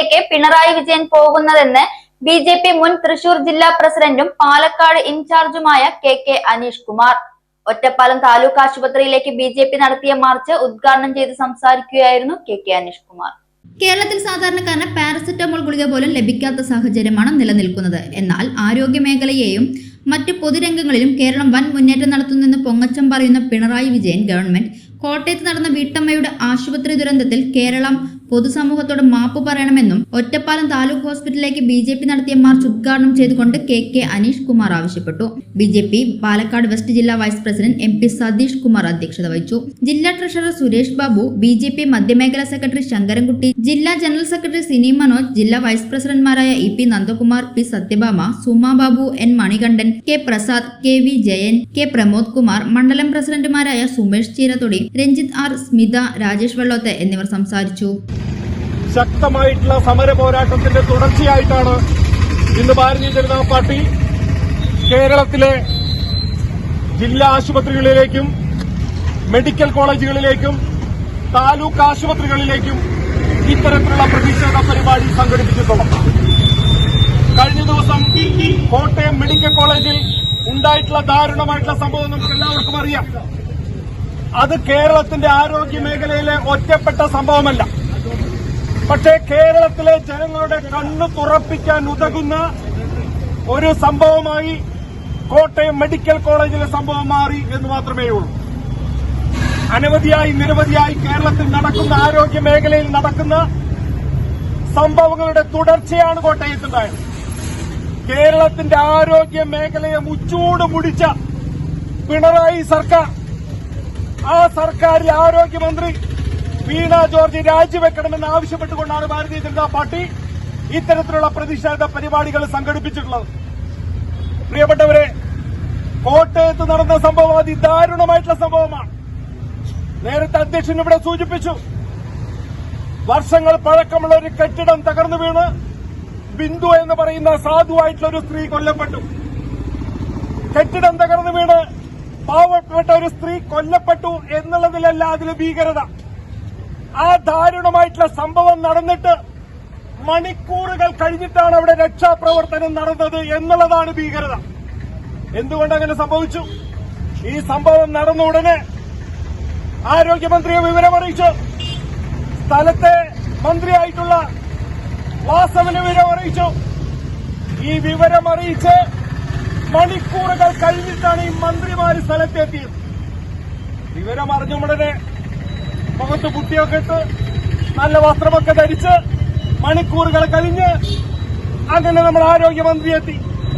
ആശുപത്രിയിലേക്ക് പിണറായി വിജയൻ പോകുന്നതെന്ന് ബിജെപി മുൻ തൃശൂർ ജില്ലാ പ്രസിഡന്റും പാലക്കാട് ഇൻചാർജുമായ കെ അനീഷ് കുമാർ. ഒറ്റപ്പാലം താലൂക്ക് ആശുപത്രിയിലേക്ക് ബിജെപി നടത്തിയ മാർച്ച് ഉദ്ഘാടനം ചെയ്ത് സംസാരിക്കുകയായിരുന്നു കെ അനീഷ് കുമാർ. കേരളത്തിൽ സാധാരണക്കാരന് പാരസെറ്റമോൾ ഗുളിക പോലും ലഭിക്കാത്ത സാഹചര്യമാണ് നിലനിൽക്കുന്നത്. എന്നാൽ ആരോഗ്യ മേഖലയെയും മറ്റ് പൊതുരംഗങ്ങളിലും കേരളം വൻ മുന്നേറ്റം നടത്തുന്നെന്ന് പൊങ്ങച്ചം പറയുന്ന പിണറായി വിജയൻ ഗവൺമെന്റ് കോട്ടയത്ത് നടന്ന വീട്ടമ്മയുടെ ആശുപത്രി ദുരന്തത്തിൽ കേരളം പൊതുസമൂഹത്തോട് മാപ്പ് പറയണമെന്നും ഒറ്റപ്പാലം താലൂക്ക് ഹോസ്പിറ്റലിലേക്ക് ബിജെപി നടത്തിയ മാർച്ച് ഉദ്ഘാടനം ചെയ്തുകൊണ്ട് കെ അനീഷ് കുമാർ ആവശ്യപ്പെട്ടു. ബിജെപി പാലക്കാട് വെസ്റ്റ് ജില്ലാ vice president MP Satheesh Kumar അധ്യക്ഷത വഹിച്ചു. ജില്ലാ ട്രഷറർ സുരേഷ് ബാബു, ബിജെപി മധ്യമേഖലാ സെക്രട്ടറി ശങ്കരൻകുട്ടി, ജില്ലാ ജനറൽ സെക്രട്ടറി സിനി മനോജ്, ജില്ലാ വൈസ് പ്രസിഡന്റുമാരായ EP Nandakumar, P Satyabhama, Suma Babu, N Manikandan, K Prasad, KV Jayan, K Pramod Kumar, മണ്ഡലം പ്രസിഡന്റുമാരായ സുമേഷ് ചീരത്തൊടി, രഞ്ജിത്ത് R, സ്മിത, രാജേഷ് വെള്ളോത്ത് എന്നിവർ സംസാരിച്ചു. ശക്തമായിട്ടുള്ള സമര പോരാട്ടത്തിന്റെ തുടർച്ചയായിട്ടാണ് ഇന്ന് ഭാരതീയ ജനതാ പാർട്ടി കേരളത്തിലെ ജില്ലാ ആശുപത്രികളിലേക്കും മെഡിക്കൽ കോളേജുകളിലേക്കും താലൂക്ക് ആശുപത്രികളിലേക്കും ഇത്തരത്തിലുള്ള പ്രതിഷേധ പരിപാടി സംഘടിപ്പിച്ചിട്ടുള്ളത്. കഴിഞ്ഞ ദിവസം കോട്ടയം മെഡിക്കൽ കോളേജിൽ ഉണ്ടായിട്ടുള്ള ദാരുണമായിട്ടുള്ള സംഭവം നമുക്ക് എല്ലാവർക്കും അറിയാം. അത് കേരളത്തിന്റെ ആരോഗ്യ മേഖലയിലെ ഒറ്റപ്പെട്ട സംഭവമല്ല. പക്ഷേ കേരളത്തിലെ ജനങ്ങളുടെ കണ്ണു തുറപ്പിക്കാൻ ഉതകുന്ന ഒരു സംഭവമായി കോട്ടയം മെഡിക്കൽ കോളേജിലെ സംഭവം മാറി എന്ന് മാത്രമേ ഉള്ളൂ. നിരവധിയായി കേരളത്തിൽ നടക്കുന്ന ആരോഗ്യ മേഖലയിൽ നടക്കുന്ന സംഭവങ്ങളുടെ തുടർച്ചയാണ് കോട്ടയത്തുണ്ടായത്. കേരളത്തിന്റെ ആരോഗ്യ മേഖലയെ മുച്ചൂട് മുടിച്ച പിണറായി സർക്കാർ, ആ സർക്കാരിലെ ആരോഗ്യമന്ത്രി വീണ ജോർജ് രാജിവെക്കണമെന്ന് ആവശ്യപ്പെട്ടുകൊണ്ടാണ് ഭാരതീയ ജനതാ പാർട്ടി ഇത്തരത്തിലുള്ള പ്രതിഷേധ പരിപാടികൾ സംഘടിപ്പിച്ചിട്ടുള്ളത്. പ്രിയപ്പെട്ടവരെ, കോട്ടയത്ത് നടന്ന സംഭവം അതിദാരുണമായിട്ടുള്ള സംഭവമാണ്. നേരത്തെ അധ്യക്ഷൻ ഇവിടെ സൂചിപ്പിച്ചു, വർഷങ്ങൾ പഴക്കമുള്ള ഒരു കെട്ടിടം തകർന്നു വീണ് ബിന്ദു എന്ന് പറയുന്ന സാധുവായിട്ടുള്ള ഒരു സ്ത്രീ കൊല്ലപ്പെട്ടു. കെട്ടിടം തകർന്നു വീണ് പാവപ്പെട്ട ഒരു സ്ത്രീ കൊല്ലപ്പെട്ടു എന്നുള്ളതിലല്ല അതിലെ ഭീകരത. ആ ദാരുണമായിട്ടുള്ള സംഭവം നടന്നിട്ട് മണിക്കൂറുകൾ കഴിഞ്ഞിട്ടാണ് അവിടെ രക്ഷാപ്രവർത്തനം നടന്നത് എന്നുള്ളതാണ് ഭീകരത. എന്തുകൊണ്ടങ്ങനെ സംഭവിച്ചു? ഈ സംഭവം നടന്ന ഉടനെ ആരോഗ്യമന്ത്രിയെ വിവരമറിയിച്ചു. സ്ഥലത്തെ മന്ത്രിയായിട്ടുള്ള വാസവന് വിവരമറിയിച്ചു. ഈ വിവരമറിയിച്ച് മണിക്കൂറുകൾ കഴിഞ്ഞിട്ടാണ് ഈ മന്ത്രിമാര് സ്ഥലത്തെത്തിയത്. വിവരമറിഞ്ഞ ഉടനെ മുഖത്ത് പുട്ടിയൊക്കെ ഇട്ട് നല്ല വസ്ത്രമൊക്കെ ധരിച്ച് മണിക്കൂറുകൾ കഴിഞ്ഞ് അങ്ങനെ നമ്മുടെ ആരോഗ്യമന്ത്രി എത്തി.